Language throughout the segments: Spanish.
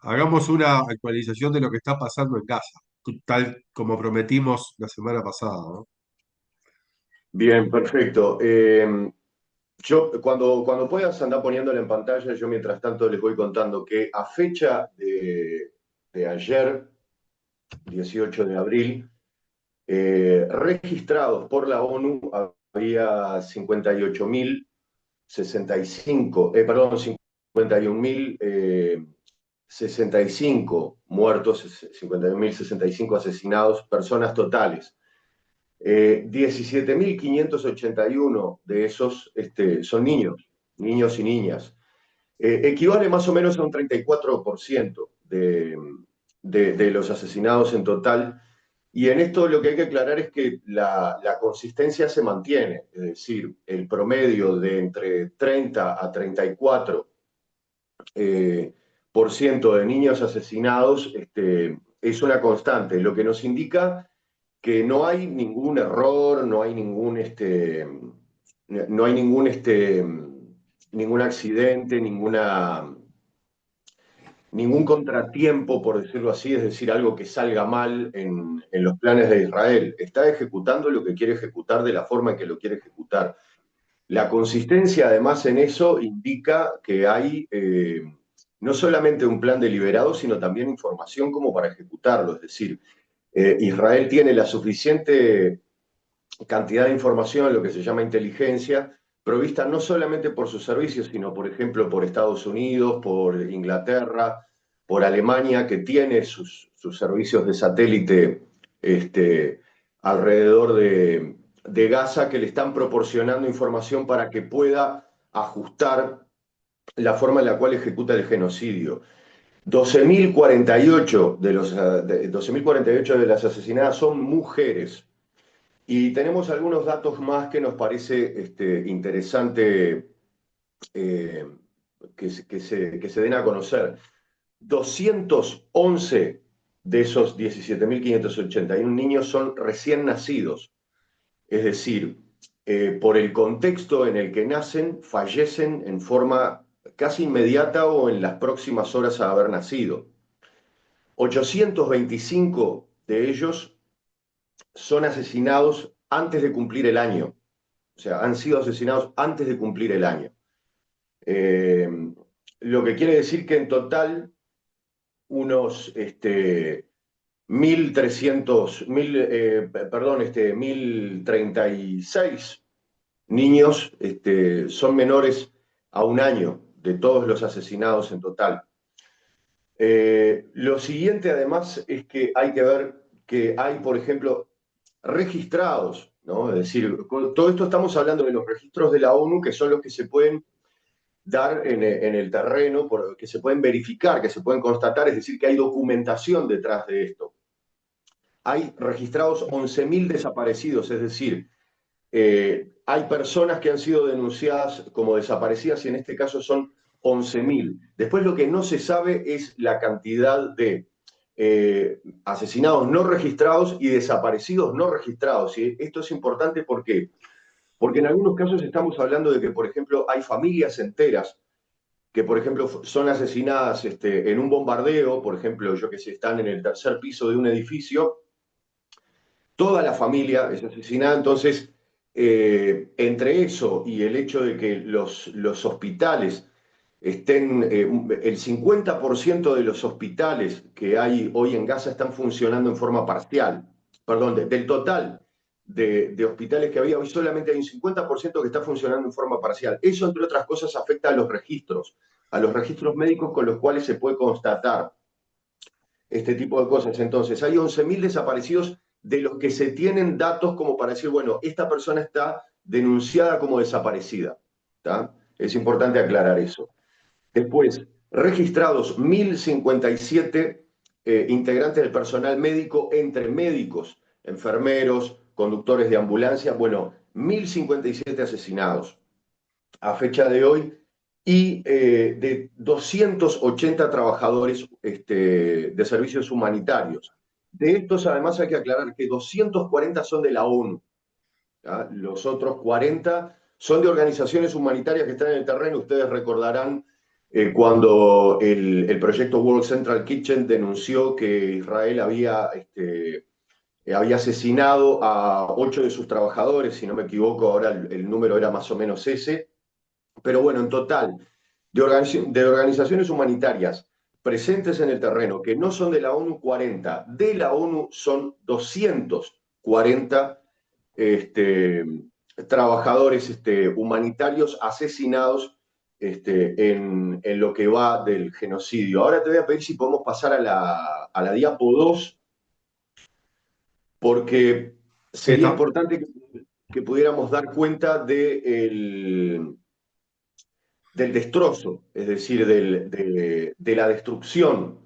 Hagamos una actualización de lo que está pasando en Gaza, tal como prometimos la semana pasada, ¿no? Bien, perfecto. Yo, cuando puedas andar poniéndolo en pantalla, yo mientras tanto les voy contando que a fecha de ayer, 18 de abril, registrados por la ONU había 58.065, perdón, 51.065 muertos, 51.065 asesinados, personas totales. 17.581 de esos son niños, niños y niñas. Equivale más o menos a un 34% de los asesinados en total. Y en esto lo que hay que aclarar es que la consistencia se mantiene, es decir, el promedio de entre 30 a 34 por ciento de niños asesinados es una constante, lo que nos indica que no hay ningún error, no hay ningún accidente, ningún contratiempo, por decirlo así, es decir, algo que salga mal en los planes de Israel. Está ejecutando lo que quiere ejecutar de la forma en que lo quiere ejecutar. La consistencia, además, en eso indica que hay no solamente un plan deliberado, sino también información como para ejecutarlo. Es decir, Israel tiene la suficiente cantidad de información, lo que se llama inteligencia, provista no solamente por sus servicios, sino, por ejemplo, por Estados Unidos, por Inglaterra, por Alemania, que tiene sus servicios de satélite alrededor de Gaza, que le están proporcionando información para que pueda ajustar la forma en la cual ejecuta el genocidio. 12.048 de las asesinadas son mujeres. Y tenemos algunos datos más que nos parece interesante eh, que se den a conocer. 211 de esos 17.581 niños son recién nacidos, es decir, por el contexto en el que nacen, fallecen en forma casi inmediata o en las próximas horas a haber nacido. 825 de ellos son asesinados antes de cumplir el año. O sea, han sido asesinados antes de cumplir el año. Eh, lo que quiere decir que en total unos 1.36 niños son menores a un año de todos los asesinados en total. Lo siguiente además es que hay que ver que hay, por ejemplo, registrados, ¿no? Es decir, con todo esto estamos hablando de los registros de la ONU, que son los que se pueden dar en el terreno, que se pueden verificar, que se pueden constatar, es decir, que hay documentación detrás de esto. Hay registrados 11.000 desaparecidos, es decir, hay personas que han sido denunciadas como desaparecidas y en este caso son 11.000. Después lo que no se sabe es la cantidad de asesinados no registrados y desaparecidos no registrados. Y esto es importante porque en algunos casos estamos hablando de que, por ejemplo, hay familias enteras que, por ejemplo, son asesinadas en un bombardeo, por ejemplo, yo que sé, están en el tercer piso de un edificio, toda la familia es asesinada, entonces, entre eso y el hecho de que los hospitales estén, el 50% de los hospitales que hay hoy en Gaza están funcionando en forma parcial, perdón, del total de hospitales que había, hoy solamente hay un 50% que está funcionando en forma parcial. Eso, entre otras cosas, afecta a los registros médicos con los cuales se puede constatar este tipo de cosas. Entonces, hay 11.000 desaparecidos de los que se tienen datos como para decir, bueno, esta persona está denunciada como desaparecida. ¿Tá? Es importante aclarar eso. Después, registrados 1.057 integrantes del personal médico, entre médicos, enfermeros, conductores de ambulancia, bueno, 1.057 asesinados a fecha de hoy y de 280 trabajadores de servicios humanitarios. De estos, además, hay que aclarar que 240 son de la ONU. ¿Ya? Los otros 40 son de organizaciones humanitarias que están en el terreno. Ustedes recordarán cuando el proyecto World Central Kitchen denunció que Israel había asesinado a 8 de sus trabajadores, si no me equivoco, ahora el número era más o menos ese. Pero bueno, en total, de organizaciones humanitarias presentes en el terreno, que no son de la ONU 40, de la ONU son 240 este, trabajadores humanitarios asesinados en lo que va del genocidio. Ahora te voy a pedir si podemos pasar a la diapo 2, porque Sí, sería importante que pudiéramos dar cuenta del destrozo, es decir, de la destrucción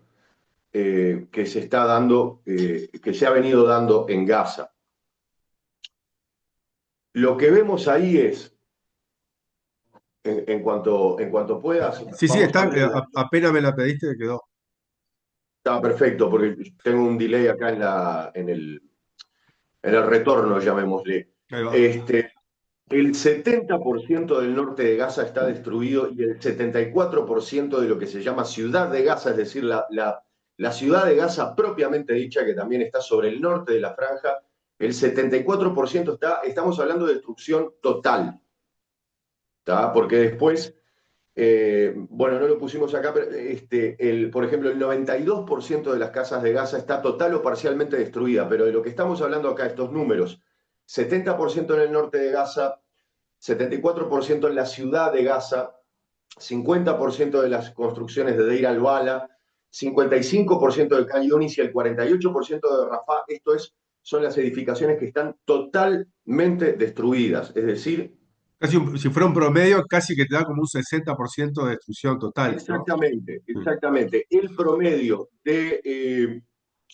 que se está dando, que se ha venido dando en Gaza. Lo que vemos ahí es, en cuanto puedas, sí, sí, vamos a está, ver apenas me la pediste, quedó. está perfecto, porque tengo un delay acá en el retorno, llamémosle. Ahí va. Este, el 70% del norte de Gaza está destruido y el 74% de lo que se llama ciudad de Gaza, es decir, la ciudad de Gaza propiamente dicha, que también está sobre el norte de la franja, el 74% estamos hablando de destrucción total, ¿tá? Porque después, bueno, no lo pusimos acá, pero por ejemplo, el 92% de las casas de Gaza está total o parcialmente destruida, pero de lo que estamos hablando acá, estos números, 70% en el norte de Gaza, 74% en la ciudad de Gaza, 50% de las construcciones de Deir al-Bala, 55% de Khan Yunis y el 48% de Rafah. Son las edificaciones que están totalmente destruidas. Es decir, Casi si fuera un promedio, casi que te da como un 60% de destrucción total, ¿no? exactamente, Sí. exactamente. El promedio de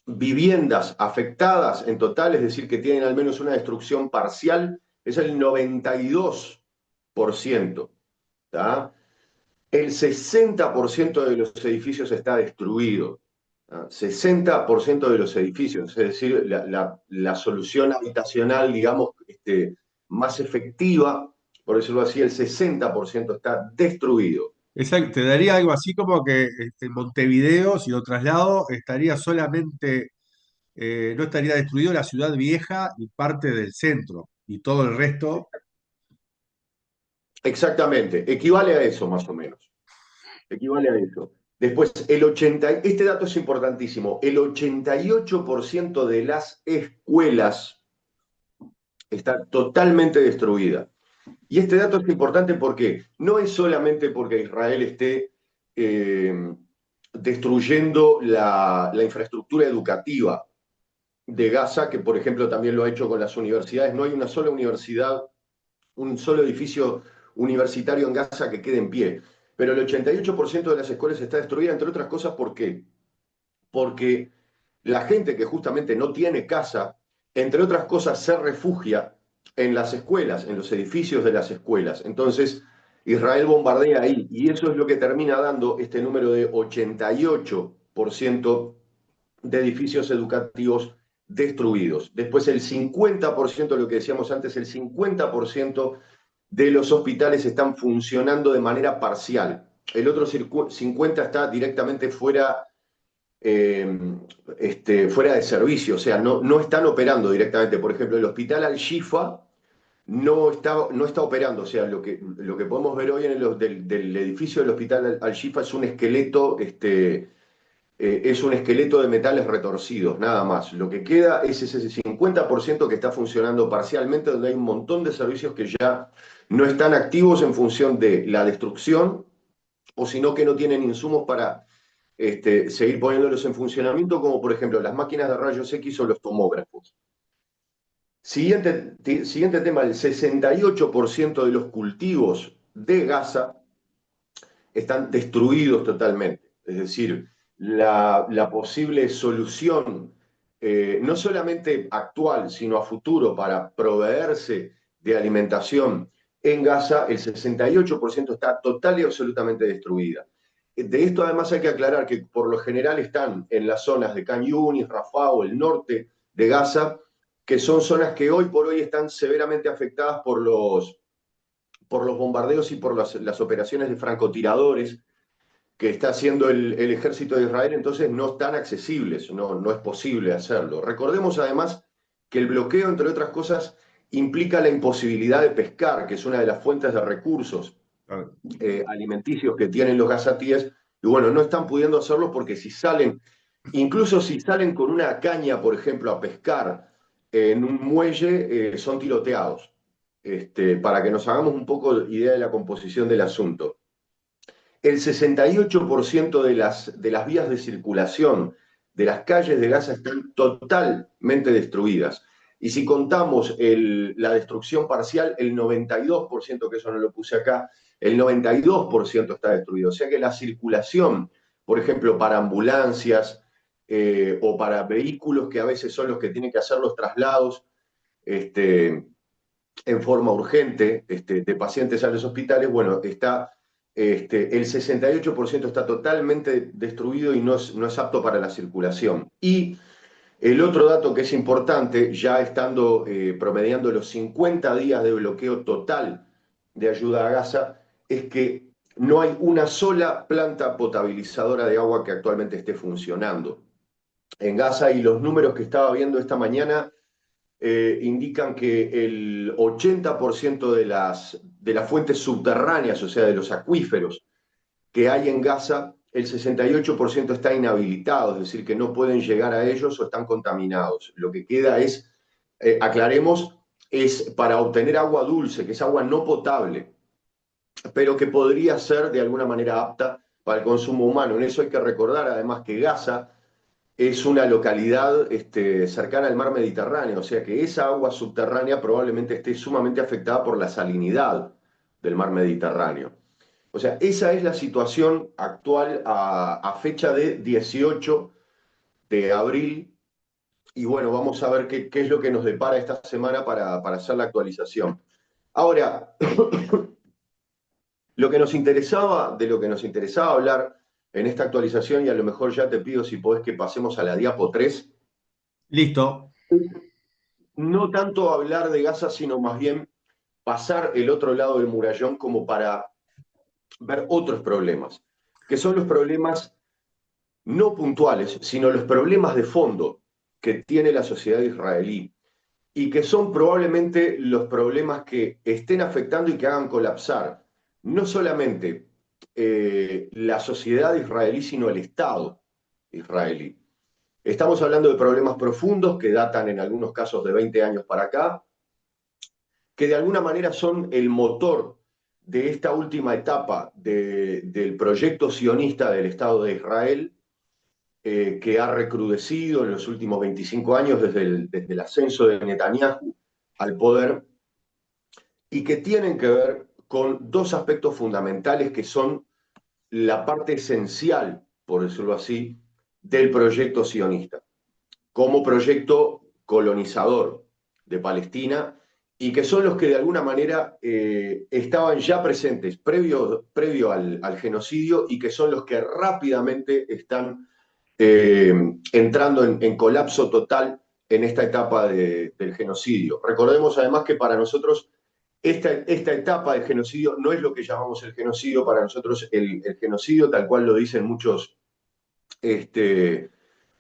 viviendas afectadas en total, es decir, que tienen al menos una destrucción parcial, es el 92%. ¿Tá? El 60% de los edificios está destruido. ¿Ah? 60% de los edificios, es decir, la solución habitacional, digamos, más efectiva, por decirlo así, el 60% está destruido. Te daría algo así como que en Montevideo, si lo traslado, estaría solamente, no estaría destruido la ciudad vieja y parte del centro, y todo el resto. Exactamente, equivale a eso más o menos, equivale a eso. Después, este dato es importantísimo, el 88% de las escuelas está totalmente destruida. Y este dato es importante porque no es solamente porque Israel esté eh, destruyendo la infraestructura educativa de Gaza, que por ejemplo también lo ha hecho con las universidades. No hay una sola universidad, un solo edificio universitario en Gaza que quede en pie. Pero el 88% de las escuelas está destruida, entre otras cosas, ¿por qué? Porque la gente que justamente no tiene casa, entre otras cosas, se refugia en las escuelas, en los edificios de las escuelas. Entonces, Israel bombardea ahí y eso es lo que termina dando este número de 88% de edificios educativos destruidos. Después el 50%, lo que decíamos antes, el 50% de los hospitales están funcionando de manera parcial. El otro 50% está directamente fuera de servicio, o sea, no están operando directamente. Por ejemplo, el hospital Al-Shifa no está operando, o sea, lo que podemos ver hoy del edificio del hospital Al-Shifa es un esqueleto de metales retorcidos, nada más. Lo que queda es ese 50% que está funcionando parcialmente, donde hay un montón de servicios que ya no están activos en función de la destrucción, o sino que no tienen insumos para seguir poniéndolos en funcionamiento, como por ejemplo las máquinas de rayos X o los tomógrafos. Siguiente tema, el 68% de los cultivos de Gaza están destruidos totalmente. Es decir, la posible solución, no solamente actual, sino a futuro, para proveerse de alimentación en Gaza, el 68% está total y absolutamente destruida. De esto además hay que aclarar que por lo general están en las zonas de Khan Yunis, Rafah o el norte de Gaza, que son zonas que hoy por hoy están severamente afectadas por los bombardeos y por las operaciones de francotiradores que está haciendo el ejército de Israel, entonces no están accesibles, no es posible hacerlo. Recordemos además que el bloqueo, entre otras cosas, implica la imposibilidad de pescar, que es una de las fuentes de recursos alimenticios que tienen los gazatíes, y bueno, no están pudiendo hacerlo porque si salen, incluso si salen con una caña, por ejemplo, a pescar en un muelle, son tiroteados. Para que nos hagamos un poco idea de la composición del asunto. El 68% de las vías de circulación de las calles de Gaza están totalmente destruidas. Y si contamos la destrucción parcial, el 92%, que eso no lo puse acá, el 92% está destruido. O sea que la circulación, por ejemplo, para ambulancias o para vehículos que a veces son los que tienen que hacer los traslados en forma urgente de pacientes a los hospitales, bueno, el 68% está totalmente destruido y no es apto para la circulación. Y el otro dato que es importante, ya estando promediando los 50 días de bloqueo total de ayuda a Gaza, es que no hay una sola planta potabilizadora de agua que actualmente esté funcionando en Gaza, y los números que estaba viendo esta mañana indican que el 80% de las fuentes subterráneas, o sea, de los acuíferos que hay en Gaza, el 68% está inhabilitado, es decir, que no pueden llegar a ellos o están contaminados. Lo que queda es, aclaremos, es para obtener agua dulce, que es agua no potable, pero que podría ser de alguna manera apta para el consumo humano. En eso hay que recordar además que Gaza es una localidad cercana al mar Mediterráneo, o sea que esa agua subterránea probablemente esté sumamente afectada por la salinidad del mar Mediterráneo. O sea, esa es la situación actual a fecha de 18 de abril. Y bueno, vamos a ver qué es lo que nos depara esta semana para hacer la actualización. Ahora, de lo que nos interesaba hablar en esta actualización, y a lo mejor ya te pido si podés que pasemos a la diapo 3, Listo. no tanto hablar de Gaza, sino más bien pasar el otro lado del murallón como para ver otros problemas, que son los problemas no puntuales, sino los problemas de fondo que tiene la sociedad israelí y que son probablemente los problemas que estén afectando y que hagan colapsar no solamente la sociedad israelí, sino el Estado israelí. Estamos hablando de problemas profundos que datan en algunos casos de 20 años para acá, que de alguna manera son el motor de esta última etapa del proyecto sionista del Estado de Israel, que ha recrudecido en los últimos 25 años desde el ascenso de Netanyahu al poder, y que tienen que ver con dos aspectos fundamentales que son la parte esencial, por decirlo así, del proyecto sionista, como proyecto colonizador de Palestina, y que son los que de alguna manera estaban ya presentes previo al genocidio, y que son los que rápidamente están eh, entrando en colapso total en esta etapa del genocidio. Recordemos además que para nosotros esta etapa del genocidio no es lo que llamamos el genocidio. Para nosotros el genocidio, tal cual lo dicen este,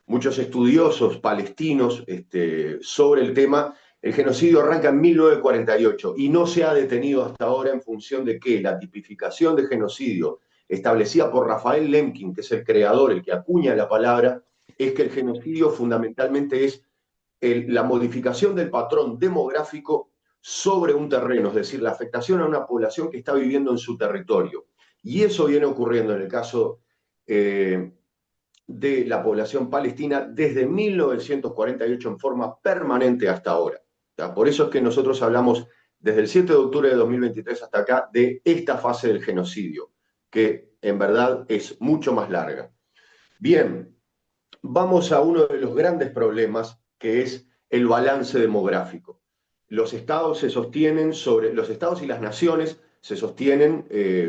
muchos estudiosos palestinos sobre el tema, el genocidio arranca en 1948 y no se ha detenido hasta ahora, en función de que la tipificación de genocidio establecida por Rafael Lemkin, que es el creador, el que acuña la palabra, es que el genocidio fundamentalmente es la modificación del patrón demográfico sobre un terreno, es decir, la afectación a una población que está viviendo en su territorio. Y eso viene ocurriendo en el caso de la población palestina desde 1948 en forma permanente hasta ahora. Por eso es que nosotros hablamos desde el 7 de octubre de 2023 hasta acá de esta fase del genocidio, que en verdad es mucho más larga. Bien, vamos a uno de los grandes problemas, que es el balance demográfico. Los estados y las naciones se sostienen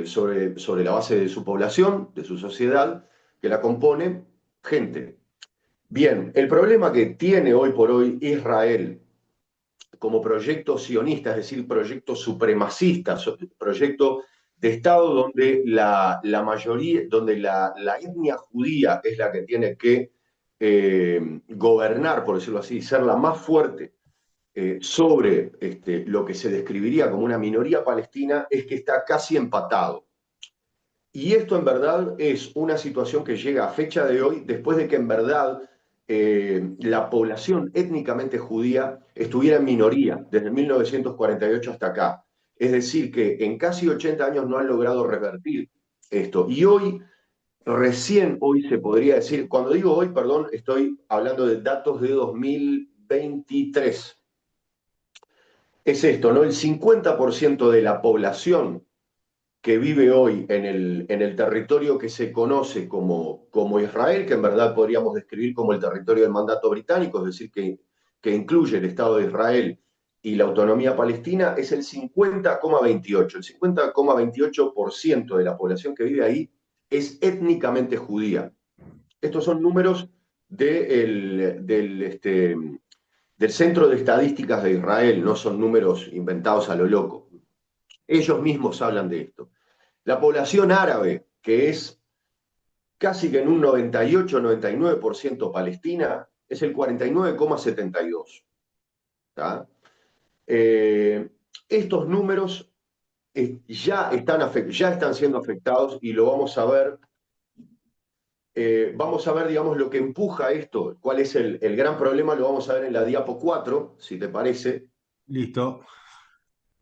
sobre la base de su población, de su sociedad, que la compone gente. Bien, el problema que tiene hoy por hoy Israel como proyecto sionista, es decir, proyecto supremacista, proyecto de Estado donde la mayoría, donde la etnia judía es la que tiene que gobernar, por decirlo así, ser la más fuerte sobre lo que se describiría como una minoría palestina, es que está casi empatado. Y esto en verdad es una situación que llega a fecha de hoy, después de que en verdad la población étnicamente judía estuviera en minoría desde 1948 hasta acá. Es decir, que en casi 80 años no han logrado revertir esto. Y hoy, recién hoy se podría decir, cuando digo hoy, perdón, estoy hablando de datos de 2023. Es esto, ¿no? El 50% de la población que vive hoy en el territorio que se conoce como Israel, que en verdad podríamos describir como el territorio del mandato británico, es decir, que incluye el Estado de Israel y la autonomía palestina, es el 50,28. El 50,28% de la población que vive ahí es étnicamente judía. Estos son números del Centro de Estadísticas de Israel, no son números inventados a lo loco. Ellos mismos hablan de esto. La población árabe, que es casi que en un 98-99% palestina, es el 49,72%. Estos números ya están siendo afectados y lo vamos a ver. Vamos a ver, digamos, lo que empuja esto, cuál es el gran problema, lo vamos a ver en la diapo 4, si te parece, Listo.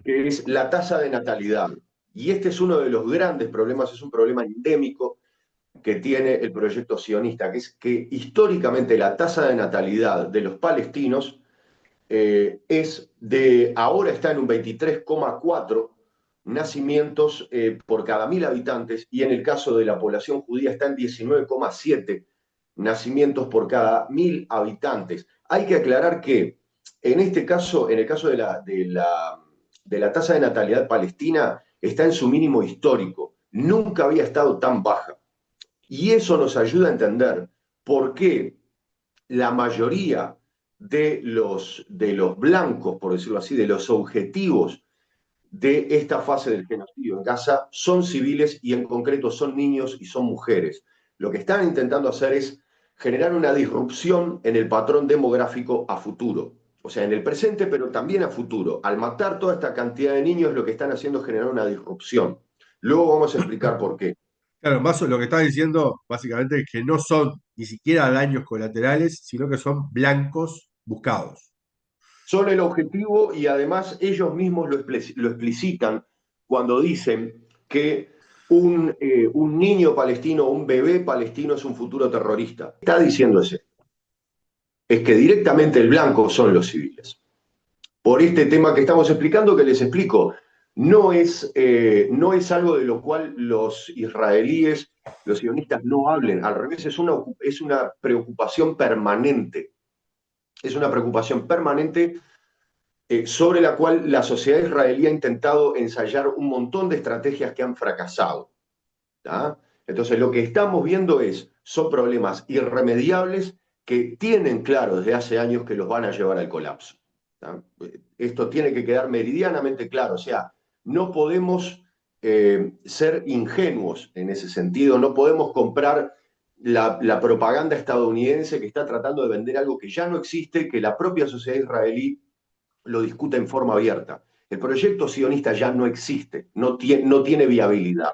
que es la tasa de natalidad. Y este es uno de los grandes problemas, es un problema endémico que tiene el proyecto sionista, que es que históricamente la tasa de natalidad de los palestinos ahora está en un 23,4 nacimientos por cada 1.000 habitantes, y en el caso de la población judía está en 19,7 nacimientos por cada 1.000 habitantes. Hay que aclarar que en este caso, en el caso de la tasa de natalidad palestina, está en su mínimo histórico. Nunca había estado tan baja. Y eso nos ayuda a entender por qué la mayoría de los blancos, por decirlo así, de los objetivos de esta fase del genocidio en Gaza son civiles, y en concreto son niños y son mujeres. Lo que están intentando hacer es generar una disrupción en el patrón demográfico a futuro. O sea, en el presente, pero también a futuro. Al matar toda esta cantidad de niños, lo que están haciendo es generar una disrupción. Luego vamos a explicar por qué. Claro, más lo que estás diciendo básicamente es que no son ni siquiera daños colaterales, sino que son blancos buscados. Son el objetivo, y además ellos mismos lo explicitan cuando dicen que un niño palestino, un bebé palestino es un futuro terrorista. Está diciendo ese. Es que directamente el blanco son los civiles. Por este tema que estamos explicando, que les explico, no es algo de lo cual los israelíes, los sionistas no hablen. Al revés, es una preocupación permanente. Es una preocupación permanente sobre la cual la sociedad israelí ha intentado ensayar un montón de estrategias que han fracasado. ¿Tá? Entonces, lo que estamos viendo son problemas irremediables que tienen claro desde hace años que los van a llevar al colapso. ¿Tá? Esto tiene que quedar meridianamente claro. O sea, no podemos ser ingenuos en ese sentido, no podemos comprar la propaganda estadounidense que está tratando de vender algo que ya no existe, que la propia sociedad israelí lo discute en forma abierta. El proyecto sionista ya no existe, no tiene viabilidad.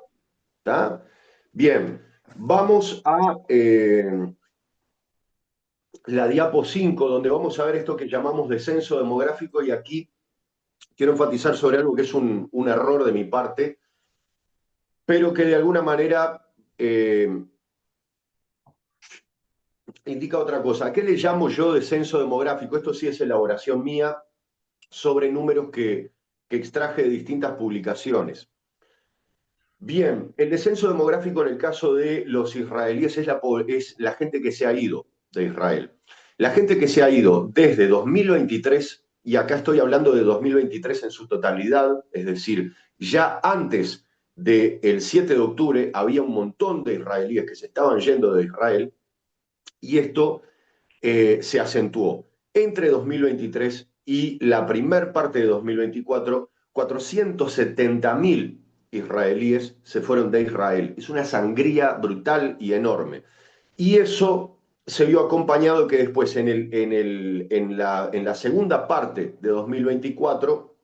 ¿Tá? Bien, vamos a la diapo 5, donde vamos a ver esto que llamamos descenso demográfico, y aquí quiero enfatizar sobre algo que es un error de mi parte, pero que de alguna manera indica otra cosa. ¿A qué le llamo yo descenso demográfico? Esto sí es elaboración mía sobre números que extraje de distintas publicaciones. Bien, el descenso demográfico en el caso de los israelíes es la gente que se ha ido de Israel. La gente que se ha ido desde 2023, y acá estoy hablando de 2023 en su totalidad, es decir, ya antes del 7 de octubre había un montón de israelíes que se estaban yendo de Israel, y esto se acentuó entre 2023 y la primer parte de 2024. 470.000 israelíes se fueron de Israel. Es una sangría brutal y enorme. Y eso se vio acompañado que después en la segunda parte de 2024,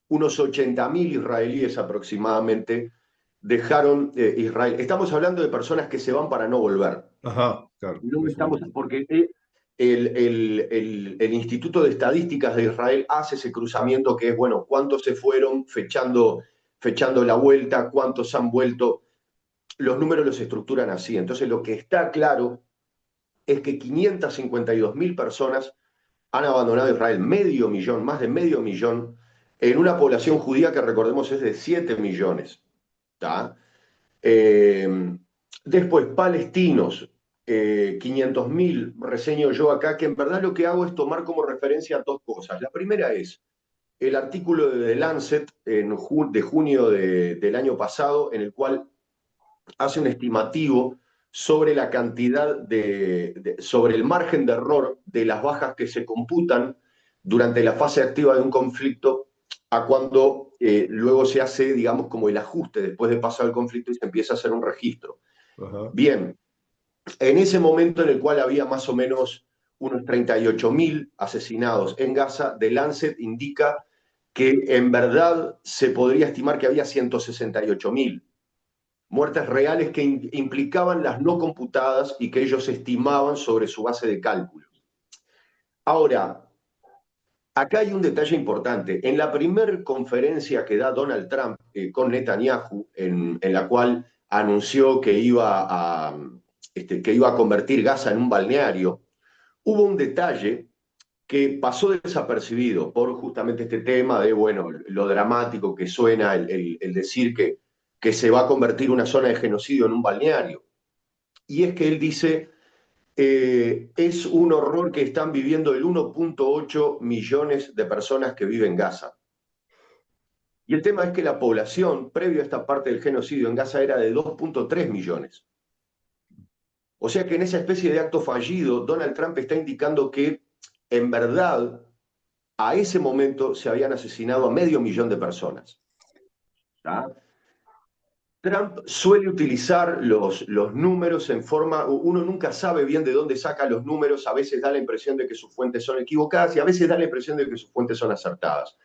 unos 80.000 israelíes aproximadamente dejaron Israel. Estamos hablando de personas que se van para no volver. Ajá, claro, No estamos, resumiendo. porque el Instituto de Estadísticas de Israel hace ese cruzamiento que es, bueno, cuántos se fueron fechando la vuelta, cuántos han vuelto. Los números los estructuran así. Entonces, lo que está claro es que 552.000 personas han abandonado Israel, medio millón, más de medio millón, en una población judía que recordemos es de 7 millones. ¿Tá? Eh, Después, palestinos, 500.000, reseño yo acá, que en verdad lo que hago es tomar como referencia dos cosas. La primera es el artículo de The Lancet de junio del año pasado, en el cual hace un estimativo sobre la cantidad sobre el margen de error de las bajas que se computan durante la fase activa de un conflicto a cuando luego se hace, digamos, como el ajuste después de pasar el conflicto y se empieza a hacer un registro. Ajá. Bien, en ese momento en el cual había más o menos unos 38.000 asesinados en Gaza, The Lancet indica que en verdad se podría estimar que había 168.000 muertes reales que implicaban las no computadas y que ellos estimaban sobre su base de cálculo. Ahora, acá hay un detalle importante. En la primera conferencia que da Donald Trump con Netanyahu, en la cual anunció que iba a convertir Gaza en un balneario, hubo un detalle que pasó desapercibido por justamente este tema de, bueno, lo dramático que suena el decir que se va a convertir una zona de genocidio en un balneario. Y es que él dice, es un horror que están viviendo el 1.8 millones de personas que viven en Gaza. Y el tema es que la población, previo a esta parte del genocidio en Gaza, era de 2.3 millones. O sea que en esa especie de acto fallido, Donald Trump está indicando que en verdad a ese momento se habían asesinado a medio millón de personas. ¿Tá? Trump suele utilizar los números en forma, uno nunca sabe bien de dónde saca los números, a veces da la impresión de que sus fuentes son equivocadas y a veces da la impresión de que sus fuentes son acertadas.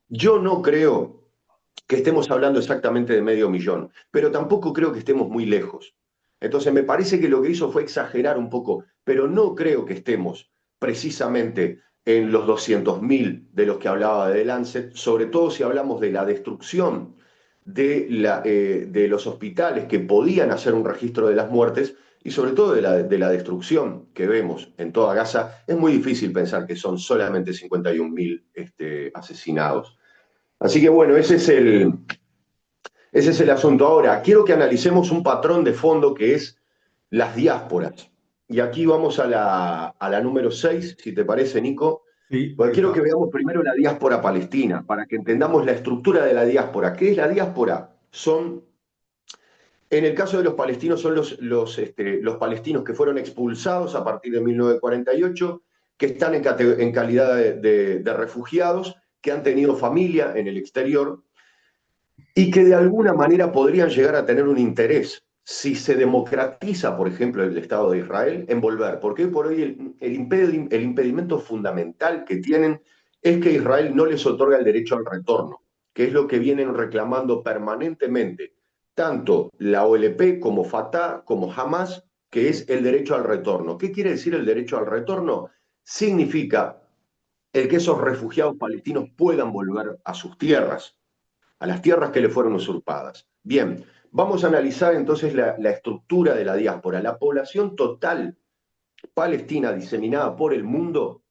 Yo no creo que estemos hablando exactamente de medio millón, pero tampoco creo que estemos muy lejos. Entonces me parece que lo que hizo fue exagerar un poco, pero no creo que estemos precisamente en los 200.000 de los que hablaba de Lancet, sobre todo si hablamos de la destrucción de los hospitales que podían hacer un registro de las muertes y sobre todo de la destrucción que vemos en toda Gaza. Es muy difícil pensar que son solamente 51.000 asesinados. Así que bueno, ese es el asunto. Ahora, quiero que analicemos un patrón de fondo que es las diásporas. Y aquí vamos a la número 6, si te parece, Nico, Sí, porque ahí quiero que está. veamos primero la diáspora palestina, para que entendamos la estructura de la diáspora. ¿Qué es la diáspora? En el caso de los palestinos, son los palestinos que fueron expulsados a partir de 1948, que están en calidad de refugiados, que han tenido familia en el exterior y que de alguna manera podrían llegar a tener un interés si se democratiza, por ejemplo, el Estado de Israel, en volver. Porque hoy por hoy el impedimento fundamental que tienen es que Israel no les otorga el derecho al retorno, que es lo que vienen reclamando permanentemente, tanto la OLP como Fatah, como Hamas, que es el derecho al retorno. ¿Qué quiere decir el derecho al retorno? Significa el que esos refugiados palestinos puedan volver a sus tierras, a las tierras que le fueron usurpadas. Bien, vamos a analizar entonces la estructura de la diáspora. La población total palestina diseminada por el mundo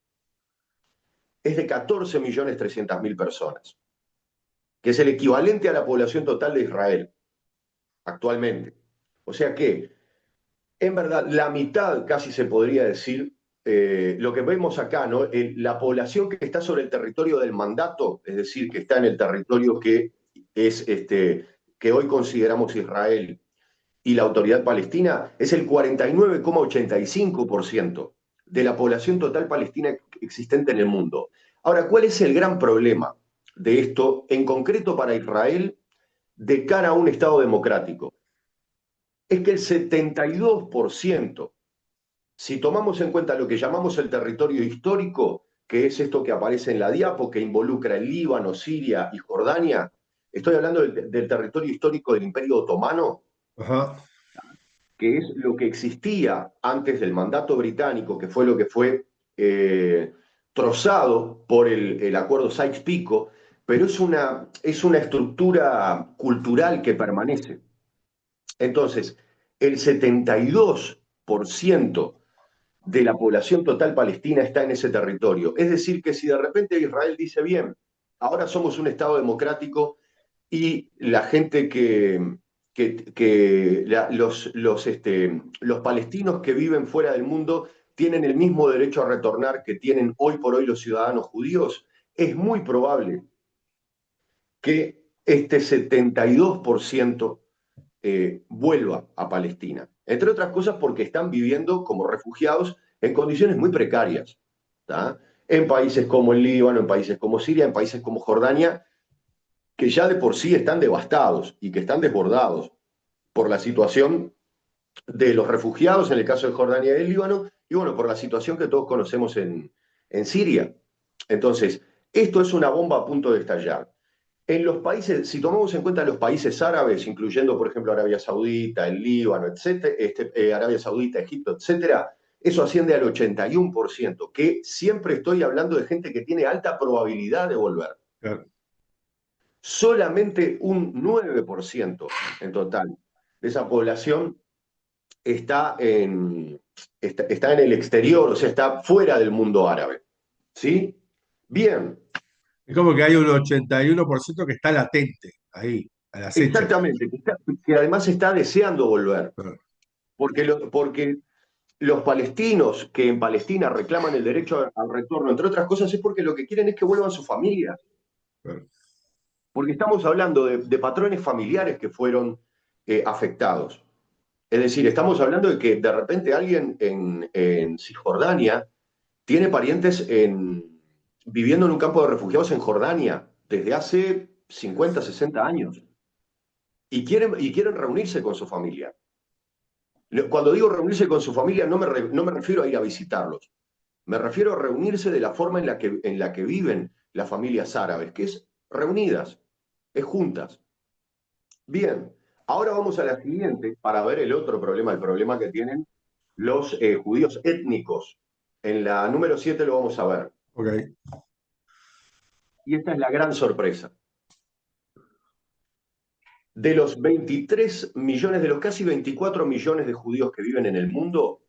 es de 14.300.000 personas, que es el equivalente a la población total de Israel actualmente. O sea que, en verdad, la mitad casi se podría decir, lo que vemos acá, ¿no? La población que está sobre el territorio del mandato, es decir, que está en el territorio que hoy consideramos Israel y la autoridad palestina, es el 49,85% de la población total palestina existente en el mundo. Ahora, ¿cuál es el gran problema? de esto, en concreto para Israel, de cara a un Estado democrático, es que el 72%, si tomamos en cuenta lo que llamamos el territorio histórico, que es esto que aparece en la diapo, que involucra el Líbano, Siria y Jordania, estoy hablando del territorio histórico del Imperio Otomano, Ajá. que es lo que existía antes del mandato británico, que fue lo que fue trozado por el acuerdo Sykes-Picot, pero es una estructura cultural que permanece. Entonces, el 72% de la población total palestina está en ese territorio. Es decir, que si de repente Israel dice, bien, ahora somos un Estado democrático y la gente los palestinos que viven fuera del mundo tienen el mismo derecho a retornar que tienen hoy por hoy los ciudadanos judíos, es muy probable que este 72% vuelva a Palestina. Entre otras cosas porque están viviendo como refugiados en condiciones muy precarias, ¿tá? En países como el Líbano, en países como Siria, en países como Jordania, que ya de por sí están devastados y que están desbordados por la situación de los refugiados, en el caso de Jordania y el Líbano, y bueno, por la situación que todos conocemos en Siria. Entonces, esto es una bomba a punto de estallar. En los países, si tomamos en cuenta los países árabes, incluyendo, por ejemplo, Arabia Saudita, el Líbano, etcétera, Arabia Saudita, Egipto, etcétera, eso asciende al 81%, que siempre estoy hablando de gente que tiene alta probabilidad de volver. Claro. Solamente un 9% en total de esa población está en el exterior, o sea, está fuera del mundo árabe. ¿Sí? Bien, Es como que hay un 81% que está latente ahí, al acecho. exactamente, que además está deseando volver, Claro, porque los palestinos que en Palestina reclaman el derecho al retorno, entre otras cosas, es porque lo que quieren es que vuelvan sus familias, claro. porque estamos hablando de patrones familiares que fueron afectados. Es decir, estamos hablando de que de repente alguien en Cisjordania tiene parientes viviendo en un campo de refugiados en Jordania desde hace 50, 60 años y quieren reunirse con su familia. Cuando digo reunirse con su familia no me refiero a ir a visitarlos, me refiero a reunirse de la forma en la que viven las familias árabes, que es reunidas, es juntas. Bien, ahora vamos a la siguiente para ver el otro problema, el problema que tienen los judíos étnicos. En la número 7 lo vamos a ver. Ok. Y esta es la gran sorpresa. De los 23 millones, de los casi 24 millones de judíos que viven en el mundo,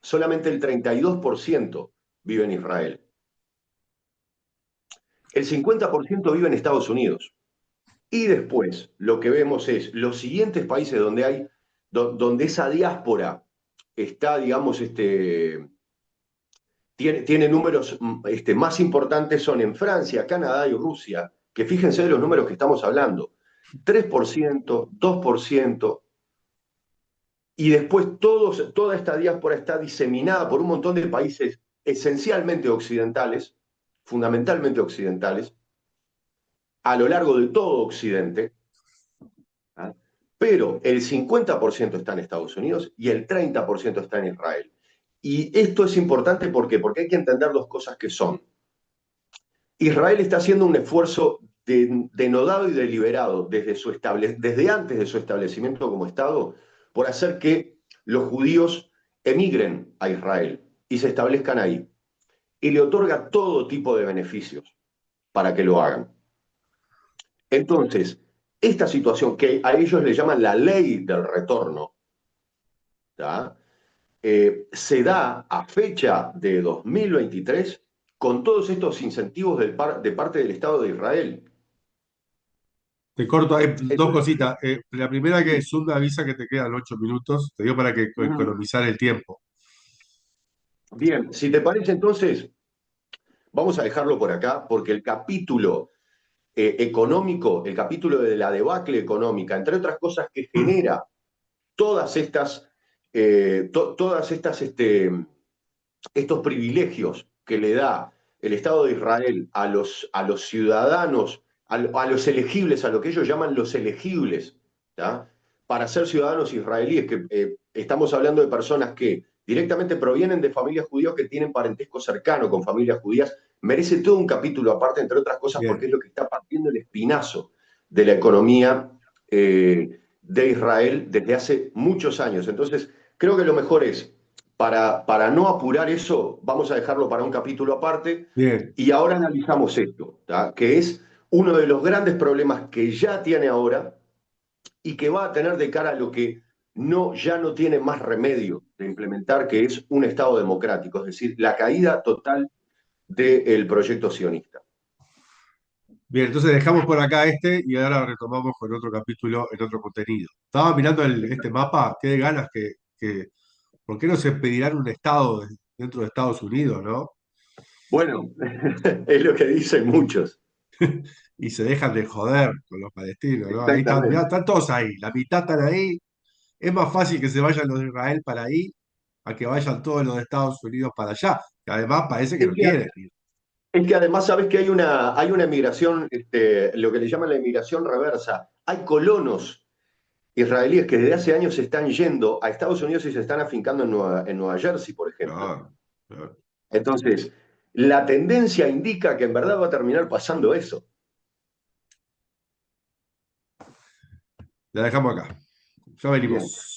solamente el 32% vive en Israel. El 50% vive en Estados Unidos. Y después lo que vemos es los siguientes países donde esa diáspora está, digamos, tiene números más importantes son en Francia, Canadá y Rusia, que fíjense de los números que estamos hablando. 3%, 2%, y después toda esta diáspora está diseminada por un montón de países esencialmente occidentales, fundamentalmente occidentales, a lo largo de todo Occidente, ¿ah? Pero el 50% está en Estados Unidos y el 30% está en Israel. Y esto es importante porque hay que entender dos cosas que son. Israel está haciendo un esfuerzo denodado y deliberado desde antes de su establecimiento como Estado por hacer que los judíos emigren a Israel y se establezcan ahí. Y le otorga todo tipo de beneficios para que lo hagan. Entonces, esta situación que a ellos le llaman la ley del retorno, ¿tá? Se da a fecha de 2023 con todos estos incentivos de parte del Estado de Israel. Te corto, hay dos Entonces, cositas. La primera que Zoom me avisa que te quedan 8 minutos, te digo para que economizar el tiempo. bien, si te parece entonces, vamos a dejarlo por acá, porque el capítulo económico, el capítulo de la debacle económica, entre otras cosas que genera todas estas, todas estas, estos privilegios que le da el Estado de Israel a los ciudadanos, a los elegibles, a lo que ellos llaman los elegibles, ¿tá? Para ser ciudadanos israelíes, que estamos hablando de personas que directamente provienen de familias judías que tienen parentesco cercano con familias judías, merece todo un capítulo aparte, entre otras cosas, porque es Bien, lo que está partiendo el espinazo de la economía de Israel desde hace muchos años. Entonces, creo que lo mejor es, para no apurar eso, vamos a dejarlo para un capítulo aparte bien. y ahora analizamos esto, ¿tá? Que es uno de los grandes problemas que ya tiene ahora y que va a tener de cara a lo que no, ya no tiene más remedio de implementar, que es un Estado democrático, es decir, la caída total del proyecto sionista. Bien, entonces dejamos por acá este y ahora retomamos con otro capítulo en otro contenido. Estaba mirando este mapa, qué ganas ¿por qué no se pedirán un estado dentro de Estados Unidos, ¿no? Bueno, es lo que dicen muchos. Y se dejan de joder con los palestinos, ¿no? Ahí están, mirá, Exactamente. están todos ahí, la mitad están ahí. Es más fácil que se vayan los de Israel para ahí a que vayan todos los de Estados Unidos para allá, que además parece que Es no que, quieren ir. es que además sabes que hay una emigración, lo que le llaman la emigración reversa. Hay colonos israelíes que desde hace años se están yendo a Estados Unidos y se están afincando en Nueva Jersey, por ejemplo. No, no. Entonces, la tendencia indica que en verdad va a terminar pasando eso. La dejamos acá. Ya Bien. venimos.